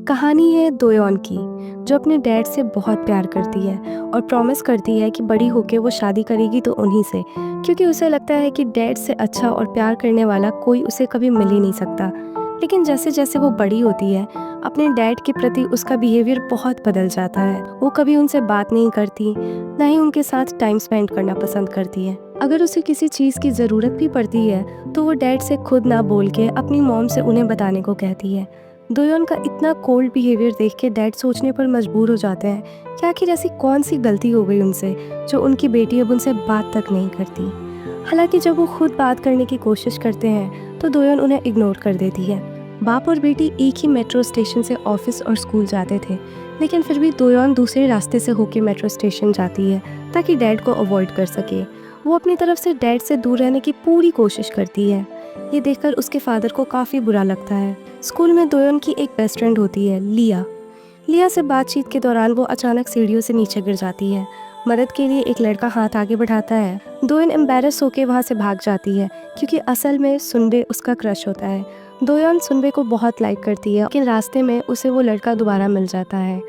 कहानी है दोयोन की, जो अपने डैड से बहुत प्यार करती है और प्रॉमिस करती है कि बड़ी होके वो शादी करेगी तो उन्हीं से, क्योंकि उसे लगता है कि डैड से अच्छा और प्यार करने वाला कोई उसे कभी मिल ही नहीं सकता। लेकिन जैसे जैसे वो बड़ी होती है, अपने डैड के प्रति उसका बिहेवियर बहुत बदल जाता है। वो कभी उनसे बात नहीं करती, ना ही उनके साथ टाइम स्पेंड करना पसंद करती है। अगर उसे किसी चीज़ की ज़रूरत भी पड़ती है तो वो डैड से खुद ना बोल के अपनी मॉम से उन्हें बताने को कहती है। दोयोन का इतना कोल्ड बिहेवियर देख के डैड सोचने पर मजबूर हो जाते हैं कि आखिर ऐसी कौन सी गलती हो गई उनसे जो उनकी बेटी अब उनसे बात तक नहीं करती। हालांकि जब वो खुद बात करने की कोशिश करते हैं तो दोयोन उन्हें इग्नोर कर देती है। बाप और बेटी एक ही मेट्रो स्टेशन से ऑफिस और स्कूल जाते थे, लेकिन फिर भी दोयोन दूसरे रास्ते से होकर मेट्रो स्टेशन जाती है ताकि डैड को अवॉइड कर सके। वो अपनी तरफ से डैड से दूर रहने की पूरी कोशिश करती है। ये देखकर उसके फादर को काफ़ी बुरा लगता है। स्कूल में दोयोन की एक बेस्ट फ्रेंड होती है, लिया। लिया से बातचीत के दौरान वो अचानक सीढ़ियों से नीचे गिर जाती है। मदद के लिए एक लड़का हाथ आगे बढ़ाता है। दोयोन एम्बेरस होकर वहाँ से भाग जाती है, क्योंकि असल में सुनबे उसका क्रश होता है। दोयोन सुनबे को बहुत लाइक करती है, लेकिन रास्ते में उसे वो लड़का दोबारा मिल जाता है।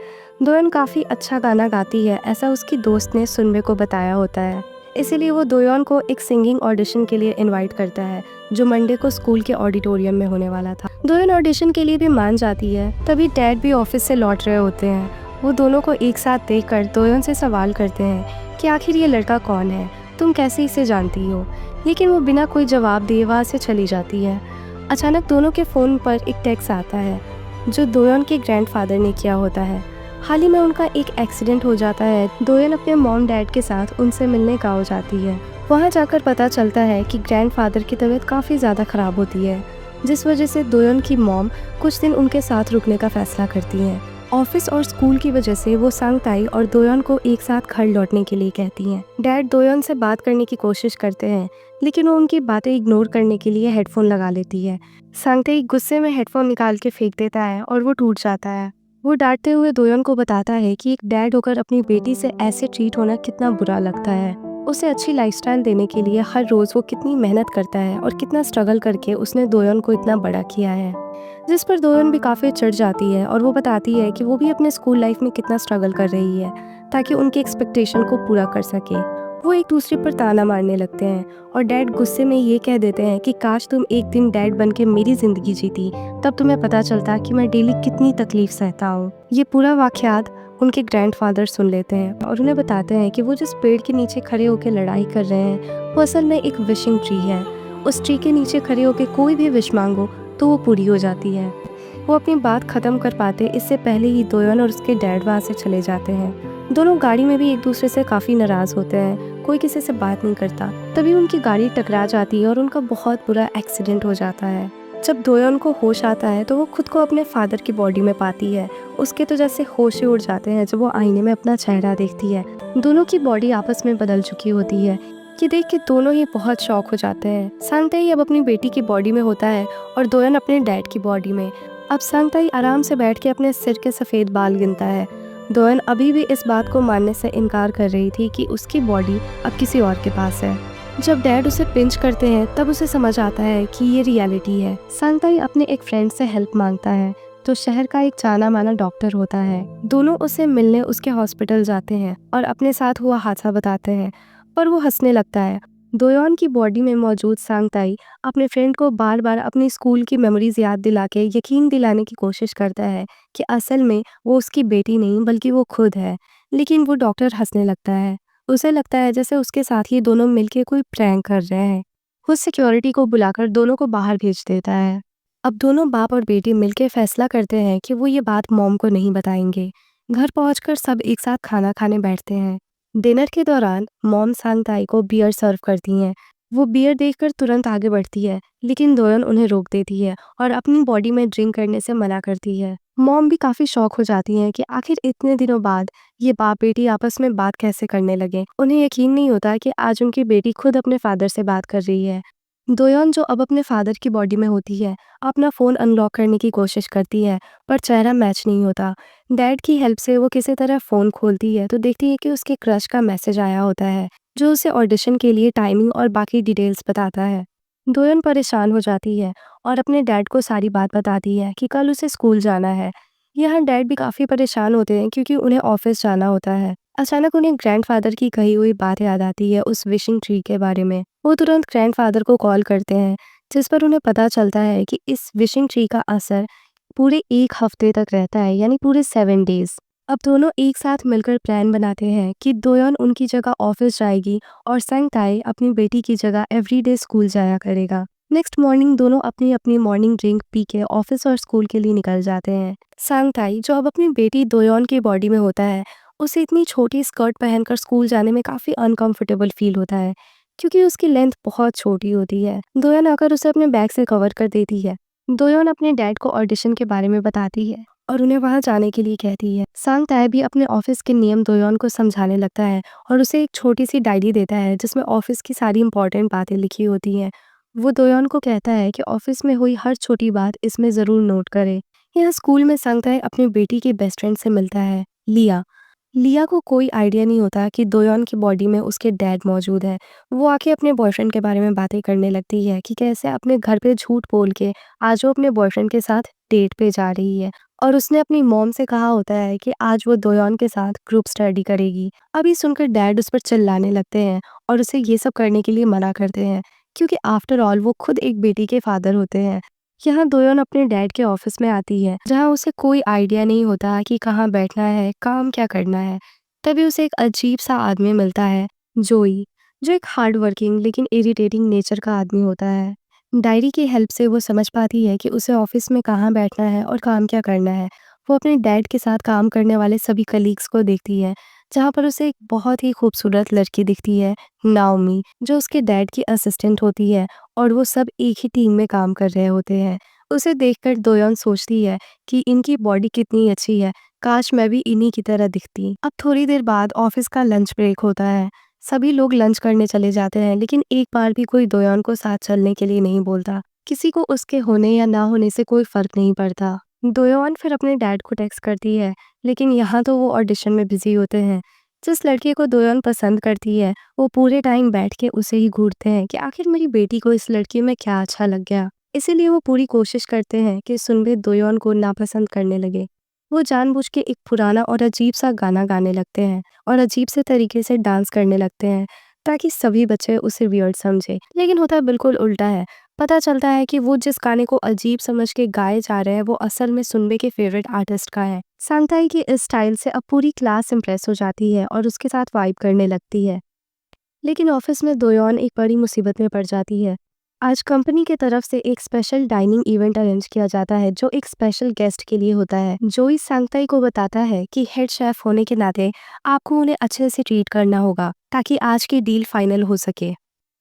दोयोन काफ़ी अच्छा गाना गाती है, ऐसा उसकी दोस्त ने सुनबे को बताया होता है। इसीलिए वो दोयोन को एक सिंगिंग ऑडिशन के लिए इनवाइट करता है, जो मंडे को स्कूल के ऑडिटोरियम में होने वाला था। दोयोन ऑडिशन के लिए भी मान जाती है। तभी डैड भी ऑफिस से लौट रहे होते हैं। वो दोनों को एक साथ देखकर दोयोन से सवाल करते हैं कि आखिर ये लड़का कौन है, तुम कैसे इसे जानती हो। लेकिन वो बिना कोई जवाब दिए वहाँ से चली जाती है। अचानक दोनों के फ़ोन पर एक टेक्स्ट आता है, जो दोयोन के ग्रैंडफादर ने किया होता है। हाल ही में उनका एक एक्सीडेंट हो जाता है। दोयोन अपने मॉम डैड के साथ उनसे मिलने गाँव जाती है। वहाँ जाकर पता चलता है कि ग्रैंडफादर की तबीयत काफ़ी ज़्यादा ख़राब होती है, जिस वजह से दोयोन की मॉम कुछ दिन उनके साथ रुकने का फैसला करती हैं। ऑफिस और स्कूल की वजह से वो सांगताई और दोयोन को एक साथ घर लौटने के लिए कहती हैं। डैड दोयोन से बात करने की कोशिश करते हैं, लेकिन वो उनकी बातें इग्नोर करने के लिए हेडफोन लगा लेती है। सांगताई गुस्से में हेडफोन निकाल के फेंक देता है और वो टूट जाता है। वो डांटते हुए दोयोन को बताता है कि एक डैड होकर अपनी बेटी से ऐसे ट्रीट होना कितना बुरा लगता है। उसे अच्छी लाइफस्टाइल देने के लिए हर रोज़ वो कितनी मेहनत करता है और कितना स्ट्रगल करके उसने दोयोन को इतना बड़ा किया है। जिस पर दोयोन भी काफ़ी चिढ़ जाती है और वो बताती है कि वो भी अपने स्कूल लाइफ में कितना स्ट्रगल कर रही है ताकि उनके एक्सपेक्टेशन को पूरा कर सके। वो एक दूसरे पर ताना मारने लगते हैं और डैड गुस्से में ये कह देते हैं कि काश तुम एक दिन डैड बन के मेरी ज़िंदगी जीती, तब तुम्हें पता चलता कि मैं डेली कितनी तकलीफ सहता हूँ। ये पूरा वाक़यात उनके ग्रैंडफादर सुन लेते हैं और उन्हें बताते हैं कि वो जिस पेड़ के नीचे खड़े होकर लड़ाई कर रहे हैं वो असल में एक विशिंग ट्री है। उस ट्री के नीचे खड़े होकर कोई भी विश मांगो तो वो पूरी हो जाती है। वो अपनी बात ख़त्म कर पाते इससे पहले ही दोयोन और उसके डैड वहाँ से चले जाते हैं। दोनों गाड़ी में भी एक दूसरे से काफ़ी नाराज़ होते हैं, कोई किसी से बात नहीं करता। तभी उनकी गाड़ी टकरा जाती है और उनका बहुत बुरा एक्सीडेंट हो जाता है। जब दोयोन को होश आता है तो वो खुद को अपने फादर की बॉडी में पाती है। उसके तो जैसे होश ही उड़ जाते हैं जब वो आईने में अपना चेहरा देखती है। दोनों की बॉडी आपस में बदल चुकी होती है। ये देख के दोनों ही बहुत शॉक हो जाते हैं। सांगताई अब अपनी बेटी की बॉडी में होता है और दोयोन अपने डैड की बॉडी में। अब सांगताई आराम से बैठ के अपने सिर के सफ़ेद बाल गिनता है। दोयोन अभी भी इस बात को मानने से इनकार कर रही थी कि उसकी बॉडी अब किसी और के पास है। जब डैड उसे पिंच करते हैं तब उसे समझ आता है कि ये रियलिटी है। सांगताई अपने एक फ्रेंड से हेल्प मांगता है, तो शहर का एक जाना माना डॉक्टर होता है। दोनों उसे मिलने उसके हॉस्पिटल जाते हैं और अपने साथ हुआ हादसा बताते हैं, पर वो हंसने लगता है। दोयोन की बॉडी में मौजूद सांगताई अपने फ्रेंड को बार बार अपनी स्कूल की मेमोरीज याद दिला के यकीन दिलाने की कोशिश करता है कि असल में वो उसकी बेटी नहीं बल्कि वो खुद है। लेकिन वो डॉक्टर हंसने लगता है। उसे लगता है जैसे उसके साथ ही दोनों मिलके कोई प्रैंक कर रहे हैं। वो सिक्योरिटी को बुलाकर दोनों को बाहर भेज देता है। अब दोनों बाप और बेटी मिलके फैसला करते हैं कि वो ये बात मॉम को नहीं बताएंगे। घर पहुंचकर सब एक साथ खाना खाने बैठते हैं। डिनर के दौरान मॉम सांगताई को बियर सर्व करती हैं। वो बियर देखकर तुरंत आगे बढ़ती है, लेकिन दोयोन उन्हें रोक देती है और अपनी बॉडी में ड्रिंक करने से मना करती है। मॉम भी काफ़ी शॉक हो जाती हैं कि आखिर इतने दिनों बाद ये बाप बेटी आपस में बात कैसे करने लगे। उन्हें यकीन नहीं होता कि आज उनकी बेटी खुद अपने फादर से बात कर रही है। दोयोन, जो अब अपने फादर की बॉडी में होती है, अपना फ़ोन अनलॉक करने की कोशिश करती है, पर चेहरा मैच नहीं होता। डैड की हेल्प से वो किसी तरह फ़ोन खोलती है तो देखती है कि उसके क्रश का मैसेज आया होता है, जो उसे ऑडिशन के लिए टाइमिंग और बाकी डिटेल्स बताता है। दोयोन परेशान हो जाती है और अपने डैड को सारी बात बताती है कि कल उसे स्कूल जाना है, यहाँ डैड भी काफ़ी परेशान होते हैं क्योंकि उन्हें ऑफिस जाना होता है। अचानक उन्हें ग्रैंडफादर की कही हुई बात याद आती है उस विशिंग ट्री के बारे में। वो तुरंत ग्रैंडफादर को कॉल करते हैं, जिस पर उन्हें पता चलता है कि इस विशिंग ट्री का असर पूरे 1 हफ्ते तक रहता है, यानी पूरे 7 डेज़। अब दोनों एक साथ मिलकर प्लान बनाते हैं कि दोयोन उनकी जगह ऑफिस जाएगी और संगताई अपनी बेटी की जगह एवरीडे स्कूल जाया करेगा। नेक्स्ट मॉर्निंग दोनों अपनी अपनी मॉर्निंग ड्रिंक पी के ऑफिस और स्कूल के लिए निकल जाते हैं। सांगताई, जो अब अपनी बेटी दोयोन की बॉडी में होता है, उसे इतनी छोटी स्कर्ट पहनकर स्कूल जाने में काफ़ी अनकंफर्टेबल फील होता है क्योंकि उसकी लेंथ बहुत छोटी होती है। दोयोन आकर उसे अपने बैग से कवर कर देती है। दोयोन अपने डैड को ऑडिशन के बारे में बताती है और उन्हें वहां जाने के लिए कहती है। सांगताई भी अपने ऑफिस के नियम दोयोन को समझाने लगता है और उसे एक छोटी सी डायरी देता है जिसमें ऑफिस की सारी इंपॉर्टेंट बातें लिखी होती हैं। वो दोयोन को कहता है कि ऑफिस में हुई हर छोटी बात इसमें ज़रूर नोट करे। यहाँ स्कूल में संगताई अपनी बेटी की बेस्ट फ्रेंड से मिलता है, लिया। लिया को कोई आइडिया नहीं होता कि दोयोन की बॉडी में उसके डैड मौजूद है। वो आके अपने बॉयफ्रेंड के बारे में बातें करने लगती है कि कैसे अपने घर पे झूठ बोल के आज वो अपने बॉयफ्रेंड के साथ डेट पे जा रही है और उसने अपनी मॉम से कहा होता है कि आज वो दोयोन के साथ ग्रुप स्टडी करेगी। अब ये सुनकर डैड उस पर चिल्लाने लगते हैं और उसे ये सब करने के लिए मना करते हैं क्योंकि आफ्टर ऑल वो खुद एक बेटी के फादर होते हैं। यहाँ दोयोन अपने डैड के ऑफिस में आती है जहाँ उसे कोई आइडिया नहीं होता कि कहाँ बैठना है, काम क्या करना है। तभी उसे एक अजीब सा आदमी मिलता है, जोई, जो एक हार्ड वर्किंग लेकिन इरिटेटिंग नेचर का आदमी होता है। डायरी की हेल्प से वो समझ पाती है कि उसे ऑफिस में कहाँ बैठना है और काम क्या करना है। वो अपने डैड के साथ काम करने वाले सभी कलीग्स को देखती है, जहाँ पर उसे एक बहुत ही खूबसूरत लड़की दिखती है, नाओमी, जो उसके डैड की असिस्टेंट होती है और वो सब एक ही टीम में काम कर रहे होते हैं। उसे देखकर दोयोन सोचती है कि इनकी बॉडी कितनी अच्छी है, काश मैं भी इन्हीं की तरह दिखती। अब थोड़ी देर बाद ऑफिस का लंच ब्रेक होता है। सभी लोग लंच करने चले जाते हैं लेकिन एक बार भी कोई दोयोन को साथ चलने के लिए नहीं बोलता। किसी को उसके होने या ना होने से कोई फर्क नहीं पड़ता। दोयोन फिर अपने डैड को टेक्स्ट करती है लेकिन यहाँ तो वो ऑडिशन में बिजी होते हैं। जिस लड़के को दोयोन पसंद करती है वो पूरे टाइम बैठ के उसे ही घूरते हैं कि आखिर मेरी बेटी को इस लड़की में क्या अच्छा लग गया। इसीलिए वो पूरी कोशिश करते हैं कि सुनबे दोयोन को नापसंद करने लगे। वो जानबूझ के एक पुराना और अजीब सा गाना गाने लगते हैं और अजीब से तरीके से डांस करने लगते हैं ताकि सभी बच्चे उसे वियर्ड समझे। लेकिन होता बिल्कुल उल्टा है। पता चलता है कि वो जिस गाने को अजीब समझ के गाए जा रहे हैं वो असल में सुनबे के फेवरेट आर्टिस्ट का है। सांगताई की इस स्टाइल से अब पूरी क्लास इम्प्रेस हो जाती है और उसके साथ वाइब करने लगती है। लेकिन ऑफिस में दोयोन एक बड़ी मुसीबत में पड़ जाती है। आज कंपनी की तरफ से एक स्पेशल डाइनिंग इवेंट अरेंज किया जाता है जो एक स्पेशल गेस्ट के लिए होता है। जोई सांगताई को बताता है कि हेड शेफ होने के नाते आपको उन्हें अच्छे से ट्रीट करना होगा ताकि आज की डील फाइनल हो सके।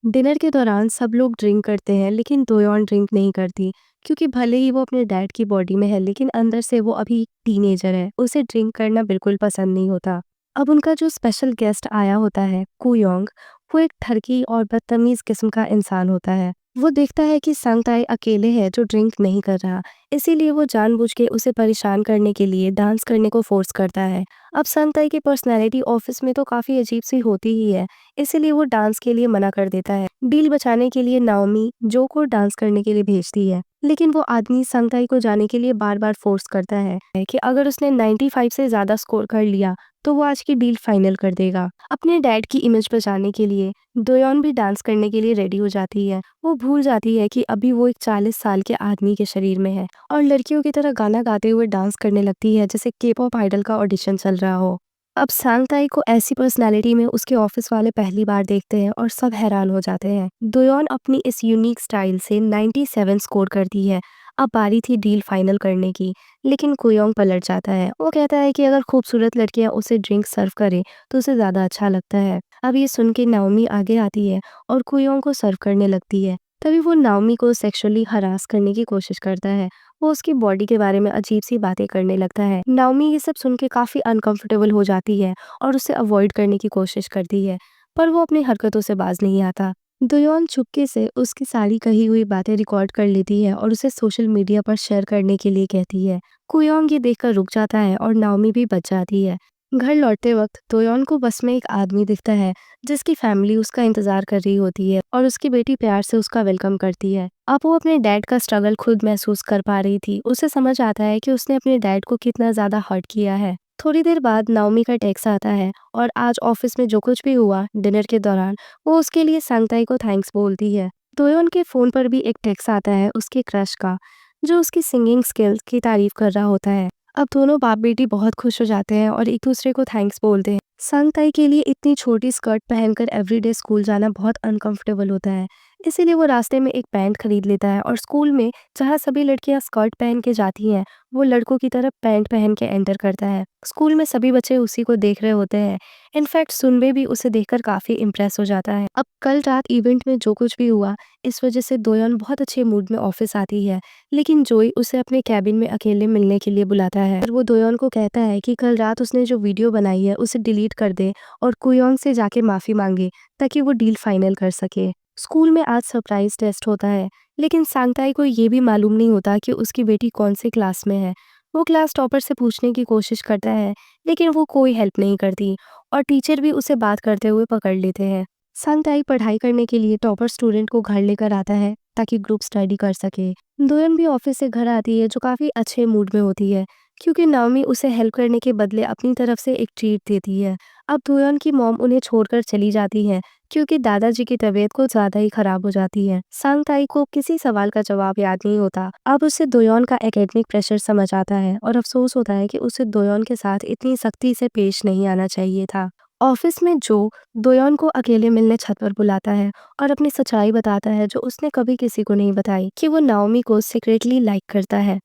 डिनर के दौरान सब लोग ड्रिंक करते हैं लेकिन दोयोन ड्रिंक नहीं करती क्योंकि भले ही वो अपने डैड की बॉडी में है लेकिन अंदर से वो अभी टीनेजर है। उसे ड्रिंक करना बिल्कुल पसंद नहीं होता। अब उनका जो स्पेशल गेस्ट आया होता है, कुयोंग, वो एक ठरकी और बदतमीज किस्म का इंसान होता है। वो देखता है कि सांगताई अकेले है जो ड्रिंक नहीं कर रहा, इसीलिए वो जानबूझ के उसे परेशान करने के लिए डांस करने को फोर्स करता है। अब सांगताई की पर्सनैलिटी ऑफिस में तो काफ़ी अजीब सी होती ही है, इसीलिए वो डांस के लिए मना कर देता है। डील बचाने के लिए नाओमी जो को डांस करने के लिए भेजती है लेकिन वो आदमी सांगताई को जाने के लिए बार बार फोर्स करता है कि अगर उसने 95 से ज़्यादा स्कोर कर लिया तो वो आज की डील फाइनल कर देगा। अपने डैड की इमेज बचाने के लिए दोयोन भी डांस करने के लिए रेडी हो जाती है। वो भूल जाती है कि अभी वो एक 40 साल के आदमी के शरीर में है और लड़कियों की तरह गाना गाते हुए डांस करने लगती है जैसे के-पॉप आइडल का ऑडिशन चल रहा हो। अब सांगताई को ऐसी पर्सनालिटी में उसके ऑफिस वाले पहली बार देखते हैं और सब हैरान हो जाते हैं। दोयोन अपनी इस यूनिक स्टाइल से 97 स्कोर करती है। अब बारी थी डील फाइनल करने की, लेकिन कुयोंग पलट जाता है। वो कहता है कि अगर खूबसूरत लड़कियां उसे ड्रिंक सर्व करे तो उसे ज़्यादा अच्छा लगता है। अब ये सुन के नाओमी आगे आती है और कुयोंग को सर्व करने लगती है। तभी वो नाओमी को सेक्सुअली हरास करने की कोशिश करता है। वो उसकी बॉडी के बारे में अजीब सी बातें करने लगता है। नाओमी ये सब सुन के काफ़ी अनकंफर्टेबल हो जाती है और उसे अवॉइड करने की कोशिश करती है, पर वो अपनी हरकतों से बाज नहीं आता। दोयोन चुपके से उसकी सारी कही हुई बातें रिकॉर्ड कर लेती है और उसे सोशल मीडिया पर शेयर करने के लिए कहती है। कुयोंग ये देखकर रुक जाता है और नाओमी भी बच जाती है। घर लौटते वक्त दोयोन को बस में एक आदमी दिखता है जिसकी फैमिली उसका इंतजार कर रही होती है और उसकी बेटी प्यार से उसका वेलकम करती है। अब वो अपने डैड का स्ट्रगल खुद महसूस कर पा रही थी। उसे समझ आता है कि उसने अपने डैड को कितना ज्यादा हर्ट किया है। थोड़ी देर बाद नाओमी का टेक्स्ट आता है और आज ऑफिस में जो कुछ भी हुआ डिनर के दौरान वो उसके लिए सांगताई को थैंक्स बोलती है। दोयोन के फोन पर भी एक टेक्स्ट आता है उसके क्रश का, जो उसकी सिंगिंग स्किल्स की तारीफ कर रहा होता है। अब दोनों बाप बेटी बहुत खुश हो जाते हैं और एक दूसरे को थैंक्स बोलते हैं। संगताई के लिए इतनी छोटी स्कर्ट पहनकर एवरीडे स्कूल जाना बहुत अनकंफर्टेबल होता है, इसीलिए वो रास्ते में एक पैंट खरीद लेता है और स्कूल में जहाँ सभी लड़कियां स्कर्ट पहन के जाती हैं वो लड़कों की तरफ पैंट पहन के एंटर करता है। स्कूल में सभी बच्चे उसी को देख रहे होते हैं। इनफैक्ट सुनबे भी उसे देखकर काफी इम्प्रेस हो जाता है। अब कल रात इवेंट में जो कुछ भी हुआ इस वजह से दोयन बहुत अच्छे मूड में ऑफिस आती है, लेकिन जोई उसे अपने कैबिन में अकेले मिलने के लिए बुलाता है और वो दोयोन को कहता है कि कल रात उसने जो वीडियो बनाई है उसे डिलीट कर दे और कुयोंग से जाके माफी मांगे ताकि वो डील फाइनल कर सके। स्कूल में आज सरप्राइज टेस्ट होता है, लेकिन सांगताई को ये भी मालूम नहीं होता कि उसकी बेटी कौन से क्लास में है। वो क्लास टॉपर से पूछने की कोशिश करता है, लेकिन वो कोई हेल्प नहीं करती और टीचर भी उसे बात करते हुए पकड़ लेते हैं। सांगताई पढ़ाई करने के लिए टॉपर स्टूडेंट को घर लेकर आता है ताकि ग्रुप स्टडी कर सके। दोयन भी ऑफिस से घर आती है जो काफी अच्छे मूड में होती है, क्योंकि नाओमी उसे हेल्प करने के बदले अपनी तरफ से एक ट्रीट देती है। अब दोयन की मॉम उन्हें छोड़कर चली जाती है क्योंकि दादाजी की तबीयत को ज्यादा ही खराब हो जाती है। सांगताई को किसी सवाल का जवाब याद नहीं होता। अब उसे दोयन का एकेडमिक प्रेशर समझ आता है और अफसोस होता है कि उसे दोयन के साथ इतनी सख्ती से पेश नहीं आना चाहिए था। ऑफिस में जो दोयन को अकेले मिलने छत पर बुलाता है और अपनी सच्चाई बताता है जो उसने कभी किसी को नहीं बताई, कि वो नाओमी को सीक्रेटली लाइक करता है।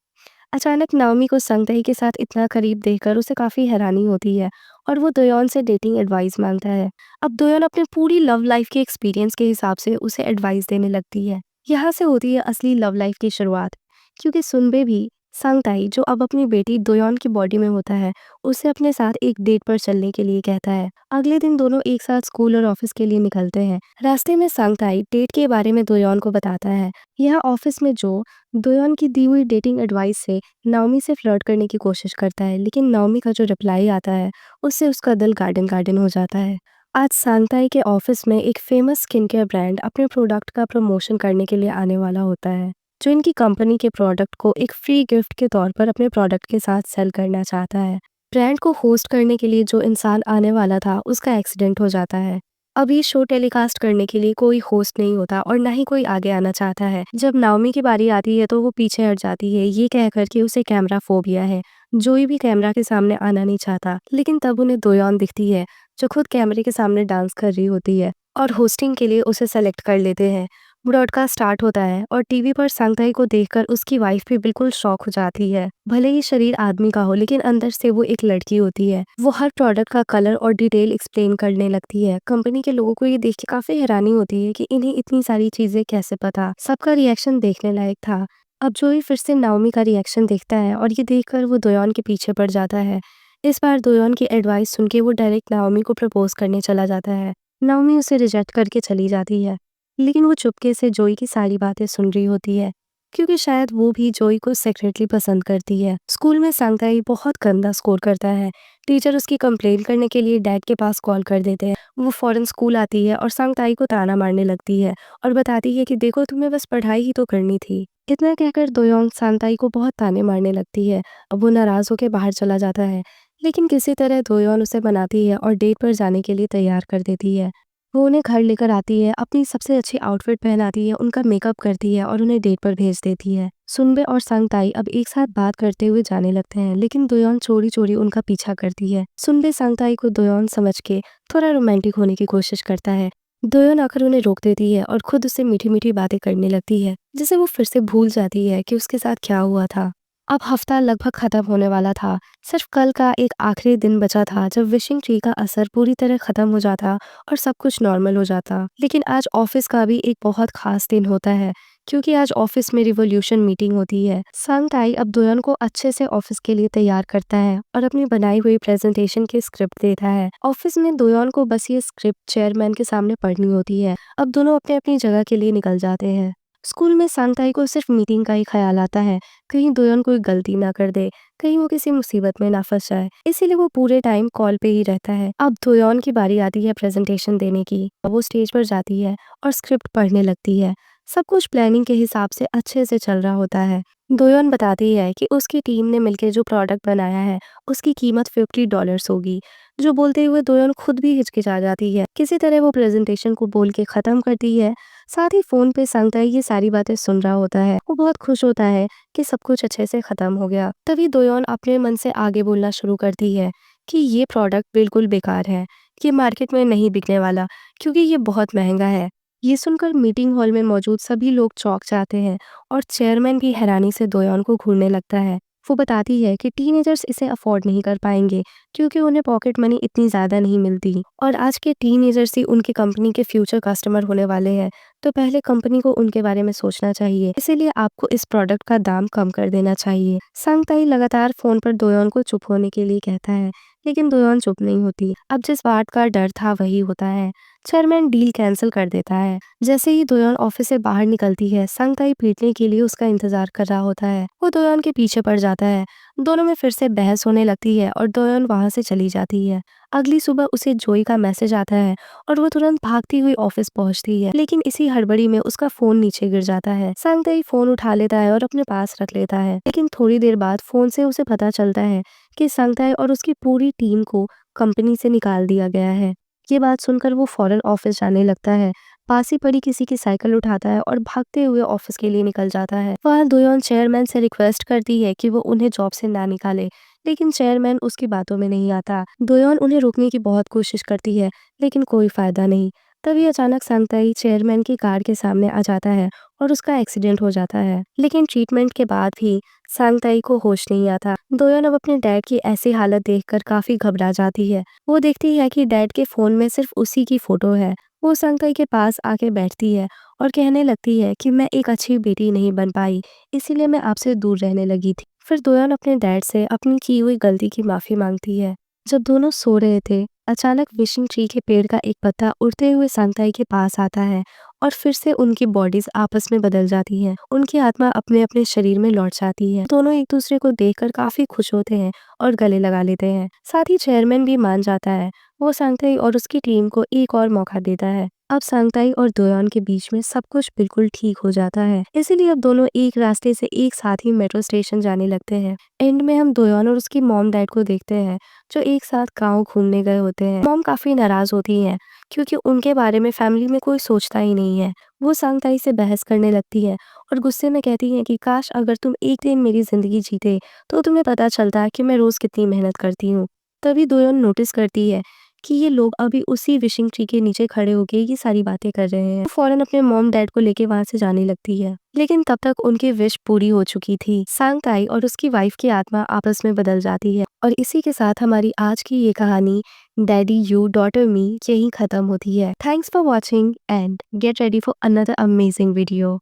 अचानक नाओमी को संगताई के साथ इतना करीब देखकर उसे काफी हैरानी होती है और वो दोयन से डेटिंग एडवाइस मांगता है। अब दोयन अपनी पूरी लव लाइफ के एक्सपीरियंस के हिसाब से उसे एडवाइस देने लगती है। यहाँ से होती है असली लव लाइफ की शुरुआत, क्योंकि सुनबे भी सांगताई, जो अब अपनी बेटी दोयन की बॉडी में होता है, उसे अपने साथ एक डेट पर चलने के लिए कहता है। अगले दिन दोनों एक साथ स्कूल और ऑफिस के लिए निकलते हैं। रास्ते में सांगताई डेट के बारे में दोयन को बताता है। यहाँ ऑफिस में जो दोयन की दी हुई डेटिंग एडवाइस से नाओमी से फ्लर्ट करने की कोशिश करता है, लेकिन नाओमी का जो रिप्लाई आता है उससे उसका दिल गार्डन गार्डन हो जाता है। आज सांगताई के ऑफिस में एक फेमस स्किन केयर ब्रांड अपने प्रोडक्ट का प्रमोशन करने के लिए आने वाला होता है, जो इनकी कंपनी के प्रोडक्ट को एक फ्री गिफ्ट के तौर पर अपने प्रोडक्ट के साथ सेल करना चाहता है। ब्रांड को होस्ट करने के लिए जो इंसान आने वाला था उसका एक्सीडेंट हो जाता है। अब ये शो टेलीकास्ट करने के लिए कोई होस्ट नहीं होता और ना ही कोई आगे आना चाहता है। जब नाओमी की बारी आती है तो वो पीछे हट जाती है, ये कहकर कि उसे कैमरा फोबिया है। जोई भी कैमरा के सामने आना नहीं चाहता, लेकिन तब उन्हें दोयन दिखती है जो खुद कैमरे के सामने डांस कर रही होती है और होस्टिंग के लिए उसे सेलेक्ट कर लेते हैं। ब्रॉडकास्ट स्टार्ट होता है और टीवी पर सांगताई को देखकर उसकी वाइफ भी बिल्कुल शॉक हो जाती है। भले ही शरीर आदमी का हो, लेकिन अंदर से वो एक लड़की होती है। वो हर प्रोडक्ट का कलर और डिटेल एक्सप्लेन करने लगती है। कंपनी के लोगों को ये देख के काफी हैरानी होती है कि इन्हें इतनी सारी चीजें कैसे पता। सबका रिएक्शन देखने लायक था। अब जोई फिर से नाओमी का रिएक्शन देखता है और ये देखकर वो दोयन के पीछे पड़ जाता है। इस बार दोयन की एडवाइस सुन के वो डायरेक्ट नाओमी को प्रपोज करने चला जाता है। नाओमी उसे रिजेक्ट करके चली जाती है, लेकिन वो चुपके से जोई की सारी बातें सुन रही होती है, क्योंकि शायद वो भी जोई को सीक्रेटली पसंद करती है। स्कूल में सांगताई बहुत गंदा स्कोर करता है। टीचर उसकी कंप्लेन करने के लिए डैड के पास कॉल कर देते हैं। वो फौरन स्कूल आती है और सांगताई को ताना मारने लगती है और बताती है कि देखो, तुम्हें बस पढ़ाई ही तो करनी थी। इतना कहकर दोयोंग सांगताई को बहुत ताने मारने लगती है। अब वो नाराज होकर बाहर चला जाता है, लेकिन किसी तरह दोयोन उसे मनाती है और डेट पर जाने के लिए तैयार कर देती है। वो उन्हें घर लेकर आती है, अपनी सबसे अच्छी आउटफिट पहनाती है, उनका मेकअप करती है और उन्हें डेट पर भेज देती है। सुनबे और सांगताई अब एक साथ बात करते हुए जाने लगते हैं, लेकिन दोयन चोरी चोरी उनका पीछा करती है। सुनबे सांगताई को दोयन समझ के थोड़ा रोमांटिक होने की कोशिश करता है। दोयन आकर उन्हें रोक देती है और खुद उससे मीठी मीठी बातें करने लगती है, जिसे वो फिर से भूल जाती है कि उसके साथ क्या हुआ था। अब हफ्ता लगभग खत्म होने वाला था। सिर्फ कल का एक आखिरी दिन बचा था जब विशिंग ट्री का असर पूरी तरह खत्म हो जाता और सब कुछ नॉर्मल हो जाता। लेकिन आज ऑफिस का भी एक बहुत खास दिन होता है, क्योंकि आज ऑफिस में रिवोल्यूशन मीटिंग होती है। सांगताई अब दोयन को अच्छे से ऑफिस के लिए तैयार करता है और अपनी बनाई हुई प्रेजेंटेशन की स्क्रिप्ट देता है। ऑफिस में दोयन को बस ये स्क्रिप्ट चेयरमैन के सामने पढ़नी होती है। अब दोनों अपने अपनी जगह के लिए निकल जाते हैं। स्कूल में सांगताई को सिर्फ मीटिंग का ही ख्याल आता है, कहीं दोयोन कोई गलती ना कर दे, कहीं वो किसी मुसीबत में ना फंस जाए, इसीलिए वो पूरे टाइम कॉल पे ही रहता है। अब दोयोन की बारी आती है प्रेजेंटेशन देने की। वो स्टेज पर जाती है और स्क्रिप्ट पढ़ने लगती है। सब कुछ प्लानिंग के हिसाब से अच्छे से चल रहा होता है। दोयोन बताती है कि उसकी टीम ने मिलकर जो प्रोडक्ट बनाया है उसकी कीमत $50 होगी, जो बोलते हुए दोयोन खुद भी हिचकिचा जाती है। किसी तरह वो प्रेजेंटेशन को बोल के खत्म करती है। साथ ही फोन पे सांगताई ये सारी बातें सुन रहा होता है। वो बहुत खुश होता है कि सब कुछ अच्छे से खत्म हो गया। तभी दोयोन अपने मन से आगे बोलना शुरू करती है कि ये प्रोडक्ट बिल्कुल बेकार है, ये मार्केट में नहीं बिकने वाला, क्योंकि ये बहुत महंगा है। ये सुनकर मीटिंग हॉल में मौजूद सभी लोग चौंक जाते हैं और चेयरमैन भी हैरानी से दोयोन को घूरने लगता है। वो बताती है कि टीनेजर्स इसे अफोर्ड नहीं कर पाएंगे, क्योंकि उन्हें पॉकेट मनी इतनी ज़्यादा नहीं मिलती, और आज के टीनेजर्स ही उनकी कंपनी के फ्यूचर कस्टमर होने वाले हैं। तो पहले कंपनी को उनके बारे में सोचना चाहिए, इसीलिए आपको इस प्रोडक्ट का दाम कम कर देना चाहिए। सांगताई लगातार फोन पर दोयोन को चुप होने के लिए कहता है, लेकिन दोयोन चुप नहीं होती। अब जिस बात का डर था वही होता है। चेयरमैन डील कैंसिल कर देता है। जैसे ही दोयोन ऑफिस से बाहर निकलती है, सांगताई पीटने के लिए उसका इंतजार कर रहा होता है। वो दोयोन के पीछे पड़ जाता है। दोनों में फिर से बहस होने लगती है और दोयोन वहां से चली जाती है। अगली सुबह उसे जोई का मैसेज आता है और वो तुरंत भागती हुई ऑफिस पहुंचती है, लेकिन इसी हड़बड़ी में उसका फोन नीचे गिर जाता है। सांगताई फोन उठा लेता है और अपने पास रख लेता है, लेकिन थोड़ी देर बाद फोन से उसे पता चलता है कि सांगताई और उसकी पूरी टीम को कंपनी से निकाल दिया गया है। ये बात सुनकर वो फौरन ऑफिस जाने लगता है। पास ही पड़ी किसी की साइकिल उठाता है और भागते हुए ऑफिस के लिए निकल जाता है। वहाँ दोयोन चेयरमैन से रिक्वेस्ट करती है कि वो उन्हें जॉब से ना निकाले, लेकिन चेयरमैन उसकी बातों में नहीं आता। दोयोन उन्हें रोकने की बहुत कोशिश करती है, लेकिन कोई फायदा नहीं। तभी अचानक सांगताई चेयरमैन की कार के सामने आ जाता है और उसका एक्सीडेंट हो जाता है, लेकिन ट्रीटमेंट के बाद भी सांगताई को होश नहीं आता। दोयोन अब अपने डैड की ऐसी हालत देखकर काफी घबरा जाती है। वो देखती है कि डैड के फोन में सिर्फ उसी की फोटो है। वो सांगताई के पास आके बैठती है और कहने लगती है कि मैं एक अच्छी बेटी नहीं बन पाई, इसीलिए मैं आपसे दूर रहने लगी थी। फिर दोयोन अपने डैड से अपनी की हुई गलती की माफी मांगती है। जब दोनों सो रहे थे, अचानक विशिंग ट्री के पेड़ का एक पत्ता उड़ते हुए सांगताई के पास आता है और फिर से उनकी बॉडीज आपस में बदल जाती हैं। उनकी आत्मा अपने अपने शरीर में लौट जाती है। दोनों एक दूसरे को देखकर काफी खुश होते हैं और गले लगा लेते हैं। साथ ही चेयरमैन भी मान जाता है। वो सांगताई और उसकी टीम को एक और मौका देता है। अब सांगताई और दोयोन के बीच में सब कुछ बिल्कुल ठीक हो जाता है, इसीलिए अब दोनों एक रास्ते से एक साथ ही मेट्रो स्टेशन जाने लगते हैं। एंड में हम दोयोन और उसकी मॉम डैड को देखते हैं, जो एक साथ गाँव घूमने गए होते हैं। मॉम काफी नाराज होती हैं, क्योंकि उनके बारे में फैमिली में कोई सोचता ही नहीं है। वो सांगताई से बहस करने लगती है और गुस्से में कहती हैं कि काश अगर तुम एक दिन मेरी जिंदगी जीते तो तुम्हें पता चलता कि मैं रोज कितनी मेहनत करती हूँ। तभी दोयोन नोटिस करती है कि ये लोग अभी उसी विशिंग ट्री के नीचे खड़े होके ये सारी बातें कर रहे हैं। वो फौरन अपने मॉम डैड को लेके वहां से जाने लगती है, लेकिन तब तक उनकी विश पूरी हो चुकी थी। सांगताई और उसकी वाइफ की आत्मा आपस में बदल जाती है और इसी के साथ हमारी आज की ये कहानी डैडी यू डॉटर मी यहीं खत्म होती है। Thanks for watching and get ready for another amazing video.